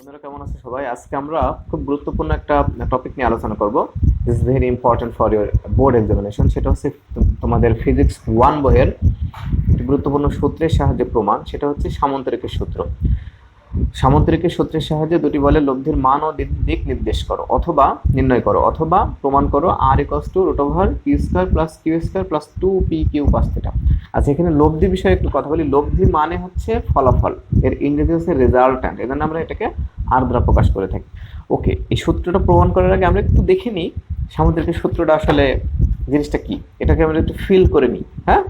বন্ধুরা কেমন আছে সবাই? আজকে আমরা খুব গুরুত্বপূর্ণ একটা টপিক নিয়ে আলোচনা করব। This is very important for your board examination. সেটা হচ্ছে তোমাদের ফিজিক্স 1 বইয়ের একটি গুরুত্বপূর্ণ সূত্রের সাহায্যে প্রমাণ। সেটা হচ্ছে সামন্তরিকের সূত্র। সামন্তরিকের সূত্রের সাহায্যে দুটি বলের লব্ধির মান ও দিক নির্দেশ করো অথবা নির্ণয় করো অথবা প্রমাণ করো r equals to root over q square plus Q square plus 2p Q cos theta. আচ্ছা, এখানে লব্ধি বিষয়ে একটু কথা বলি। লব্ধি মানে হচ্ছে ফলাফল, এর ইংরেজি হচ্ছে রেজাল্ট্যান্ট, এজন্য আমরা এটাকে আর দ্বারা প্রকাশ করে থাকি। ওকে, এই সূত্রটা প্রমাণ করার আগে আমরা একটু দেখে নিই সামুদ্রিকের সূত্রটা আসলে জিনিসটা কি, এটাকে আমরা একটু ফিল করে নিই। হ্যাঁ,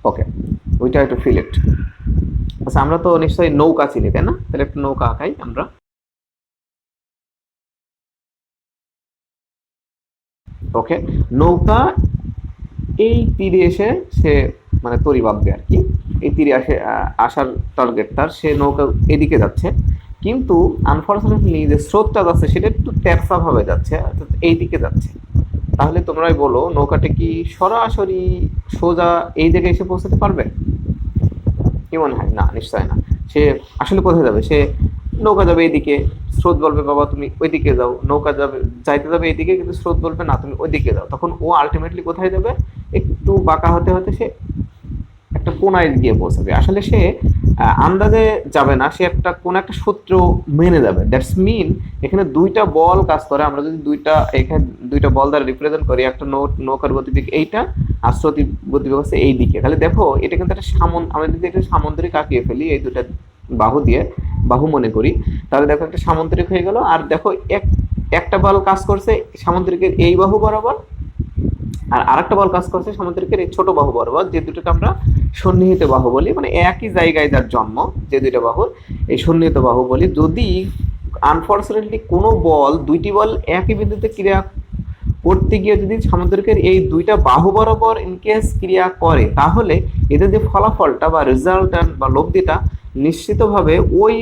ওকে, ওইটা একটু ফিল ইট। আচ্ছা, আমরা তো নিশ্চয়ই নৌকা চিনি, তাই না? তাহলে একটু নৌকা আঁকাই আমরা। ওকে, নৌকা এই তীরে এসে সে মানে তরি বাঁধবে আর কি। এই তীরে আসার টার্গেট তার, সে নৌকা এদিকে যাচ্ছে, কিন্তু আনফর্চুনেটলি যে স্রোতটা যাচ্ছে সেটা একটু তেরসা ভাবে যাচ্ছে, অর্থাৎ এই দিকে যাচ্ছে। তাহলে তোমরাই বলো, নৌকাটা কি সরাসরি সোজা এই জায়গায় এসে পৌঁছাতে পারবে? কি মনে হয়? না, নিশ্চয় না। সে আসলে কোথায় যাবে? সে নৌকা যাবে এদিকে, স্রোত বলবে বাবা তুমি ওইদিকে যাও। নৌকা যাবে, যাইতে যাবে এইদিকে, কিন্তু স্রোত বলবে না তুমি ওইদিকে যাও। তখন ও আলটিমেটলি কোথায় যাবে? একটু বাঁকা হতে হতে সে একটা কোনায় গিয়ে পৌঁছাবে। আসলে সে আন্দাজে যাবে না, সে একটা কোন একটা সূত্র মেনে যাবে। দ্যাটস মিন এখানে দুইটা বল কাজ করে। আমরা যদি এখানে দুইটা বল দ্বারা রিপ্রেজেন্ট করি, একটা নৌকার গতিবেগ এইটা, আর স্রোতির গতিবেগ হচ্ছে এই দিকে, তাহলে দেখো এটা কিন্তু একটা আমরা যদি একটা সামুদ্রিক আঁকিয়ে ফেলি এই দুটা বাহু দিয়ে, বাহু মনে করি, তাহলে দেখো একটা সামুদ্রিক হয়ে গেল। আর দেখো একটা বল কাজ করছে সামুদ্রিকের এই বাহু বরাবর, আর আরেকটা বল কাজ করছে সামুদ্রিকের এই ছোট বাহু বরাবর, যে দুটোকে আমরা সন্নিহিত বাহু বলি। মানে একই জায়গায় যার জন্ম, যে দুইটা বাহুর, এই সন্নিহিত বাহু বলি। যদি আনফর্চুনেটলি কোনো বল, দুইটি বল একই বিন্দুতে ক্রিয়া করতে গিয়ে যদি সামুদ্রিকের এই দুইটা বাহু বরাবর ইনকেস ক্রিয়া করে, তাহলে এদের যে ফলাফলটা বা রেজাল্ট বা লব্ধিটা নিশ্চিতভাবে ওই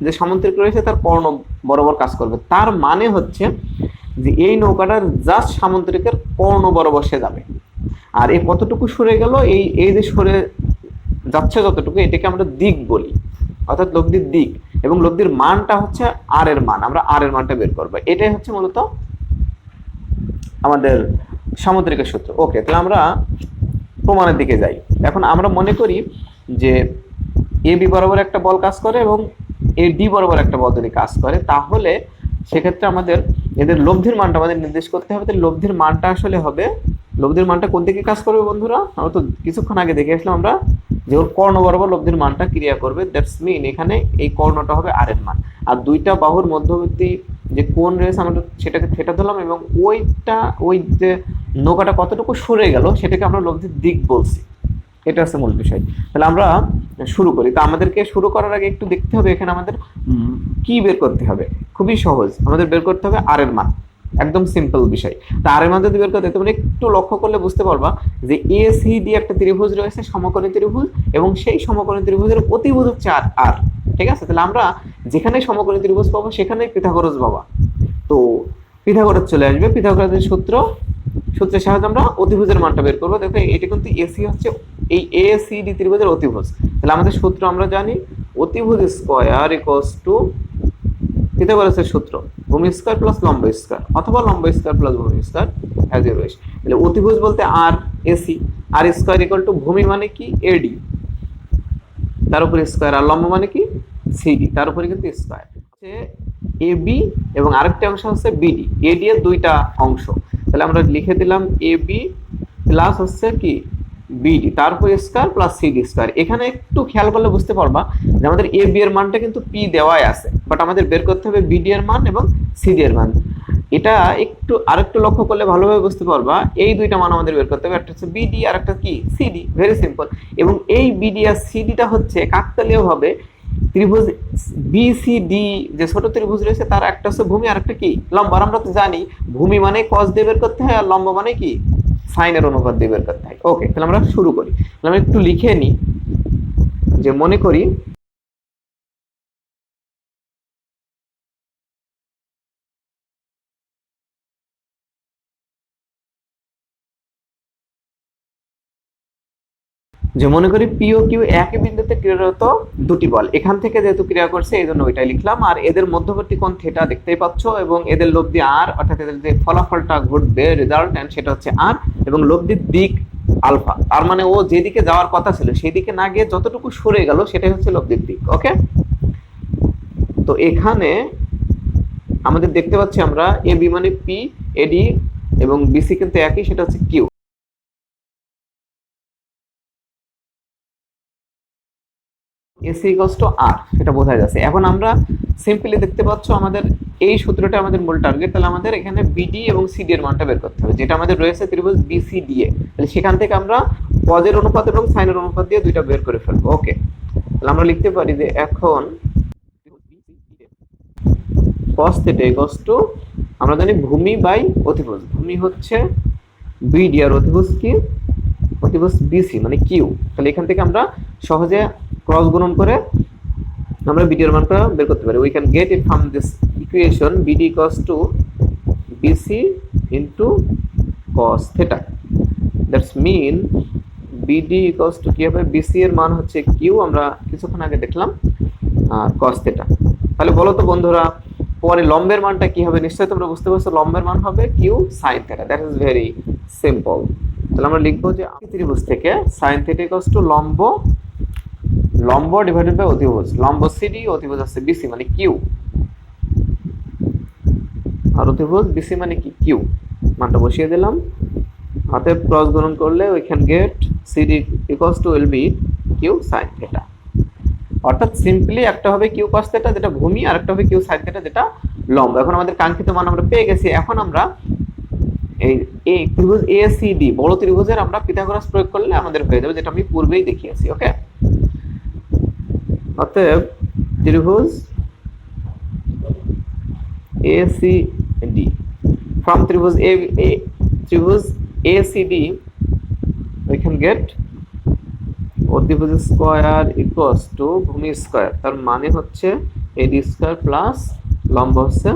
যে সামুদ্রিক রয়েছে তার কর্ণ বরাবর কাজ করবে। তার মানে হচ্ছে যে এই নৌকাটার জাস্ট সামুদ্রিকের কর্ণ বরাবর সে যাবে। আর এই কতটুকু সরে গেল, এই এই যে সরে যাচ্ছে যতটুকু, এটাকে আমরা দিক বলি, অর্থাৎ লব্ধির দিক। এবং লব্ধির মানটা হচ্ছে আর এর মান, আমরা আর এর মানটা বের করবো। এটাই হচ্ছে মূলত আমাদের সামুদ্রিকের সূত্র। ওকে, তাহলে আমরা প্রমাণের দিকে যাই। এখন আমরা মনে করি যে এ বি বরাবর একটা বল কাজ করে এবং এ ডি বরাবর একটা বল যদি কাজ করে, তাহলে সেক্ষেত্রে আমাদের এদের লব্ধির মানটা আমাদের নির্দেশ করতে হবে। তাহলে লব্ধির মানটা আসলে হবে, লব্ধির মানটা কোন দিকে কাজ করবে বন্ধুরা? আমরা তো কিছুক্ষণ আগে দেখে আসলাম আমরা যে ওর কর্ণ বরাবর লব্ধির মানটা ক্রিয়া করবে। দ্যাটস মিন এখানে এই কর্ণটা হবে আর এর মান। আর দুইটা বাহুর মধ্যবর্তী যে কোণ রয়েছে আমরা সেটাকে থেটা ধরলাম, এবং ওইটা ওই যে নৌকাটা কতটুকু সরে গেল সেটাকে আমরা লব্ধির দিক বলছি। এটা হচ্ছে মূল বিষয়। তাহলে আমরা শুরু করি। তো আমাদেরকে শুরু করার আগে একটু দেখতে হবে এখানে আমাদের কি বের করতে হবে। খুবই সহজ, আমাদের বের করতে হবে আর এর মান। একদম সিম্পল বিষয়। তা আর এর মান যদি বের করতে, তোমরা একটু লক্ষ্য করলে বুঝতে পারবা যে এ সি ডি একটা ত্রিভুজ রয়েছে, সমকোণী ত্রিভুজ, এবং সেই সমকোণী ত্রিভুজের অতিভুজ হচ্ছে আর আর। ঠিক আছে, তাহলে আমরা যেখানে সমকোণী ত্রিভুজ পাবো সেখানেই পিথাগোরাস পাবো। তো পিথাগোরাস চলে আসবে। পিথাগোরাসের সূত্রের সাহায্যে আমরা অতিভুজের মানটা বের করবো। দেখো এটা কিন্তু এসি হচ্ছে এই এ সি ডি ত্রিভুজের অতিভুজ। তাহলে আমাদের সূত্র আমরা জানি, অতিভুজ স্কয়ার ইকুয়ালস টু পিথাগোরাসের সূত্র ভূমি স্কয়ার প্লাস লম্ব স্কয়ার, অথবা লম্ব স্কয়ার প্লাস ভূমি স্কয়ার অ্যাজ ইউ উইশ। তাহলে অতিভুজ বলতে R AC, R square equal to ভূমি মানে কি এডি, তার উপরে স্কয়ার, আর লম্ব মানে কি সিডি, তার উপরে কিন্তু স্কয়ার। এ বি এবং আরেকটা অংশ হচ্ছে বিডি। এডি এর দুইটা অংশ, তাহলে আমরা লিখে দিলাম এ বি প্লাস হচ্ছে কি বিডি, তারপর স্কয়ার প্লাস সিডি স্কয়ার। এখানে একটু খেয়াল করলে বুঝতে পারবা যে আমাদের এ বি এর মানটা কিন্তু পি দেওয়াই আছে, বাট আমাদের বের করতে হবে বিডি এর মান এবং সিডি এর মান। এটা একটু আরেকটু লক্ষ্য করলে ভালোভাবে বুঝতে পারবা, এই দুইটা মান আমাদের বের করতে হবে, একটা হচ্ছে বিডি আর একটা কি সিডি। Very simple. এবং এই বিডি আর সিডিটা হচ্ছে কাকতালীয় ভাবে ত্রিভুজ বিসিডি, যে ছোট ত্রিভুজ রয়েছে তার একটা হচ্ছে ভূমি আর একটা কি লম্ব। আর আমরা তো জানি ভূমি মানে কস দিয়ে বের করতে হয়, আর লম্ব মানে কি সাইনের অনুপাত দিয়ে বের করতে হয়। ওকে, তাহলে আমরা শুরু করি। তাহলে আমরা একটু লিখে নিই যে মনে করি যে মনে করি পি ও কিউ একই বিন্দুতে ক্রিয়ারত দুটি বল, এখান থেকে যেহেতু ক্রিয়া করছে এই জন্য ওইটাই লিখলাম, আর এদের মধ্যবর্তী কোণ থিটা দেখতেই পাচ্ছ, এবং এদের লব্ধি আর, অর্থাৎ এদের যে ফলাফলটা ঘটবে রেজাল্ট সেটা হচ্ছে আর, এবং লব্ধির দিক আলফা, তার মানে ও যেদিকে যাওয়ার কথা ছিল সেই দিকে না গিয়ে যতটুকু সরে গেল সেটাই হচ্ছে লব্ধির দিক। ওকে, তো এখানে আমাদের দেখতে পাচ্ছি আমরা এ বি মানে পি, এডি এবং বিসি কিন্তু একই, সেটা হচ্ছে কিউ। এসি ইকুয়ালস টু আর, সেটা বোঝা যাচ্ছে। এখন আমরা সিম্পলি দেখতে পাচ্ছ আমাদের এই সূত্রটা আমাদের মূল টার্গেট, তাহলে আমাদের এখানে বিডি এবং সিডি এর মানটা বের করতে হবে, যেটা আমাদের রয়েছে ত্রিভুজ বিসিডি এ। তাহলে সেখান থেকে আমরা পদের অনুপাত এবং সাইনের অনুপাত দিয়ে দুইটা বের করে ফেলবো। ওকে, তাহলে আমরা লিখতে পারি যে এখন cos θ ইকুয়ালস টু, আমরা জানি ভূমি বাই অতিভুজ, ভূমি হচ্ছে বিডি আর অতিভুজ কি, অতিভুজ বিসি মানে কিউ। তাহলে এখান থেকে আমরা সহজে ক্রস গুণন করে আমরা বিডি এর মানটা বের করতে পারি। We can get it from this equation, BD equals to BC into cos θ। That's mean BD equals to কি হবে, বিসি এর মান হচ্ছে কিউ, আমরা কিছুক্ষণ আগে দেখলাম, আর cos θ। তাহলে বলো তো বন্ধুরা, পরে লম্বের মানটা কি হবে? নিশ্চয়ই তোমরা বুঝতে পারছো, লম্বের মান হবে Q sin θ। That is very simple. তাহলে আমরা লিখবো যে ত্রিভুজ থেকে sin θ ইকুয়ালস টু লম্ব, লম্ব ডিভাইডেড বাই অতিভুজ, লম্ব সিডি, অতিভুজ আছে বিসি মানে কিউ, আর অতিভুজ বিসি মানে কি কিউ, মানটা বসিয়ে দিলাম। অতএব ক্রস গুণন করলে we can get CD equals to will be q sin θ। অর্থাৎ সিম্পলি একটা হবে কিউ cos θ যেটা ভূমি, আর একটা হবে কিউ sin θ যেটা লম্ব। এখন আমাদের কাঙ্ক্ষিত মান আমরা পেয়ে গেছি। এখন আমরা এই ত্রিভুজ এসিডি বড় ত্রিভুজের আমরা পিথাগোরাস প্রয়োগ করলে আমাদের হয়ে যাবে, যেটা আমি পূর্বেই দেখিয়েছি। ওকে, অতএব ত্রিভুজ এসিডি from ত্রিভুজ ত্রিভুজ এসিডি we can get অতিভুজ স্কয়ার ইকুয়ালস টু ভূমি স্কয়ার, তার মানে হচ্ছে এডি স্কয়ার প্লাস লম্ব হচ্ছে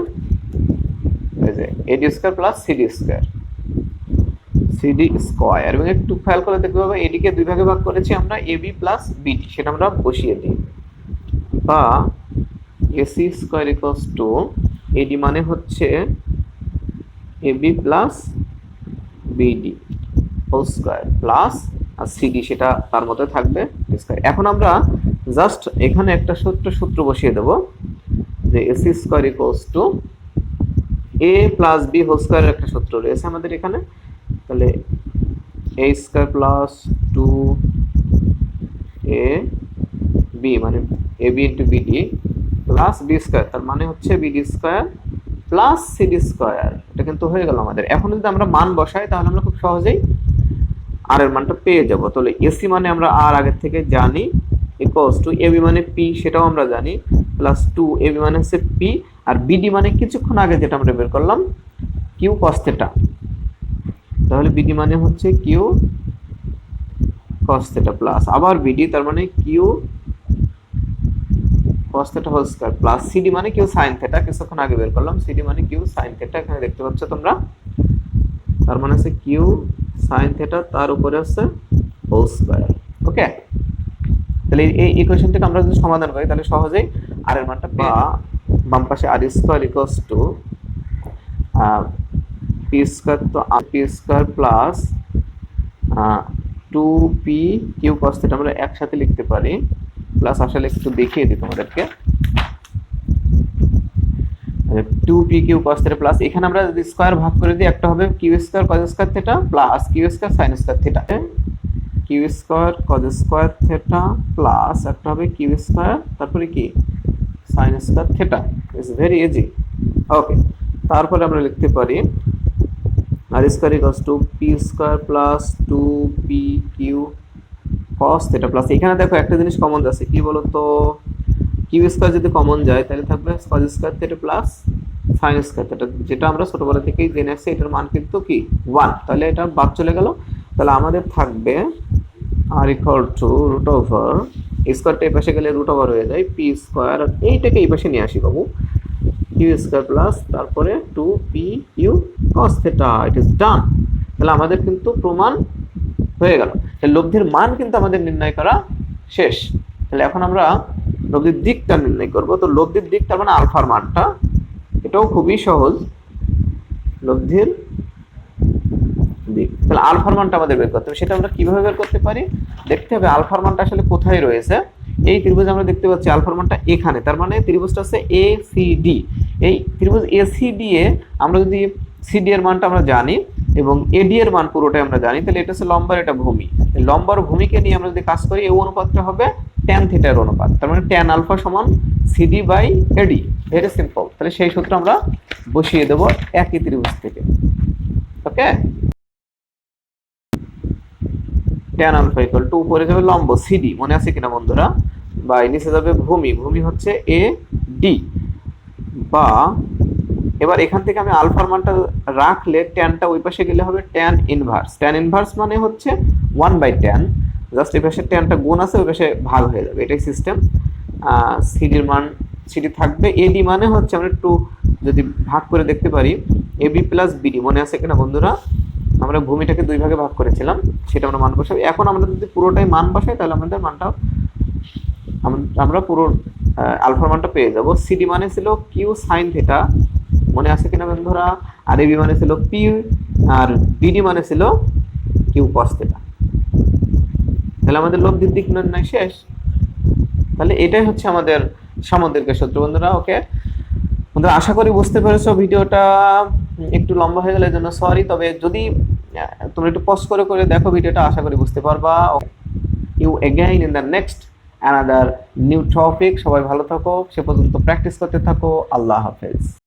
এই যে AD square plus CD square, CD square. এবং একটু খেয়াল করে দেখতে পাবো এডি কে দুই ভাগে ভাগ করেছি আমরা, এবি প্লাস বিডি, সেটা আমরা বসিয়ে দিই, বা AC square equals to AD মানে হচ্ছে AB plus BD whole square plus আর সিডি সেটা তার মধ্যে থাকবে স্কয়ার। এখন আমরা জাস্ট এখানে একটা সূত্র বসিয়ে দেব, যে AC square equals to A plus B whole স্কয়ারের একটা সূত্র রয়েছে আমাদের এখানে। তাহলে A square plus two A B মানে A B into BD plus B square, তার মানে হচ্ছে BD square plus CD square. এটা কিন্তু হয়ে গেল আমাদের। এখন যদি আমরা মান বসাই তাহলে আমরা খুব সহজেই আর এর মানটা পেয়ে যাব। তাহলে এসি মানে আমরা আর আগের থেকে জানি, ইকুয়ালস টু এবি মানে পি সেটাও আমরা জানি, প্লাস টু এবি মানে হচ্ছে পি, আর বিডি মানে কিছুক্ষণ আগে যেটা আমরা বের করলাম কিউ cos θ। তাহলে বিডি মানে হচ্ছে কিউ cos θ প্লাস আবার বিডি, তার মানে Q cos θ whole square plus CD মানে কিউ sin θ, কিছুক্ষণ আগে বের করলাম, সিডি মানে কিউ sin θ, এখানে দেখতে পাচ্ছ তোমরা, তার মানে হচ্ছে কিউ sin θ তার উপরে আছে হোল স্কয়ার। ওকে, তাহলে এই ইকুয়েশনটাকে আমরা যদি সমাধান করি তাহলে সহজেই আর এর মানটা বা বাম পাশে R square equals to P square, তো P square plus 2p Q cos θ আমরা একসাথে লিখতে পারি, প্লাস আসলে একটু দেখিয়ে দিই তোমাদেরকে, 2p কিউ cos θ প্লাস এখানে আমরা যদি স্কয়ার ভাগ করে দিই একটা হবে Q square cos square θ plus Q square sin square θ, Q square cos square θ plus একটা হবে কিউ স্কয়ার তারপরে কি sin square θ। It's very easy. Okay, তারপরে আমরা লিখতে পারি R square equals to P square plus 2p Q cos θ plus এখানে দেখো একটা জিনিস কমন আছে, কি বলো তো, কিউ স্কয়ার যদি কমন যায় তাহলে থাকবে cos square θ plus sin square θ, যেটা আমরা ছোটবেলা থেকেই জেনে আসছি, এটার মান কিন্তু কি 1, তাহলে এটা বাদ চলে গেল। তাহলে আমাদের থাকবে আর ইকুয়াল টু রুট ওভার স্কয়ারটা এই পাশে গেলে রুট ওভার হয়ে যায় পি স্কয়ার, আর এইটাকে এই পাশে নিয়ে আসি বাবু, কিউ স্কয়ার প্লাস তারপরে 2p Q cos θ। It is done. তাহলে আমাদের কিন্তু প্রমাণ হয়ে গেল। তাহলে লব্ধির মান কিন্তু আমাদের নির্ণয় করা শেষ। তাহলে এখন আমরা লব্ধির দিকটা নির্ণয় করব। তো লব্ধির দিক তার মানে আলফার মানটা, এটাও খুবই সহজ। লব্ধির দিক, তাহলে আলফার মানটা আমাদের বের করতে হবে। সেটা আমরা কিভাবে বের করতে পারি, দেখতে হবে আলফার মানটা আসলে কোথায় রয়েছে। এই ত্রিভুজ আমরা দেখতে পাচ্ছি আলফার মানটা এখানে, তার মানে ত্রিভুজটা হচ্ছে এ সি ডি। এই ত্রিভুজ এ সি ডি এ আমরা যদি সিডি এর মানটা আমরা জানি এবং এডি এর মান পুরোটাই আমরা জানি, তাহলে এটা হচ্ছে লম্বা, এটা ভূমি। লম্বা আর ভূমিকে নিয়ে আমরা যদি কাজ করি, এই অনুপাতটা হবে ট্যান থিটার অনুপাত, তার মানে ট্যান আলফা সমান CD by AD. Very simple. তাহলে সেই সূত্র আমরা বসিয়ে দেবো একই ত্রিভুজ থেকে। Okay, tan alpha equal to উপরে যাবে লম্ব সিডি, মনে আছে কিনা বন্ধুরা, বা নিচে যাবে ভূমি, ভূমি হচ্ছে এ ডি। বা এবার এখান থেকে আমি আলফার মানটা রাখলে ট্যানটা ওই পাশে গেলে হবে ট্যান ইনভার্স। ট্যান ইনভার্স মানে হচ্ছে 1/tan, জাস্ট এই পাশে ট্যানটা গুণ আছে, ওই পাশে ভাগ হয়ে যাবে, এটাই সিস্টেম। সিডির মান সিডি থাকবে, এডি মানে হচ্ছে আমরা একটু যদি ভাগ করে দেখতে পারি এবি প্লাস বিডি, মনে আছে কিনা বন্ধুরা, আমরা ভূমিটাকে দুই ভাগে ভাগ করেছিলাম, সেটা আমরা মান বসাই। এখন আমরা যদি পুরোটাই মান বসাই তাহলে আমাদের মানটা আমরা পুরো আলফার মানটা পেয়ে যাব। সিডি মানে ছিল কিউ সাইন থিটা, মনে আছে কিনা বন্ধুরা, আর এবি মানে ছিল পি, আর বিডি মানে ছিল কিউ কস থিটা। তাহলে আমাদের লব্ধির দিক নির্ণয় শেষ। তাহলে এটাই হচ্ছে আমাদের সামুদ্রিকের সূত্র বন্ধুরা। ওকে বন্ধুরা, আশা করি বুঝতে পেরেছো। ভিডিওটা একটু লম্বা হয়ে গেলে এর জন্য সরি, তবে যদি তোমরা একটু পজ করে করে দেখো ভিডিওটা, আশা করি বুঝতে পারবা। You again in the next another new topic. সবাই ভালো থাকো, সে পর্যন্ত প্র্যাকটিস করতে থাকো। আল্লাহ হাফেজ।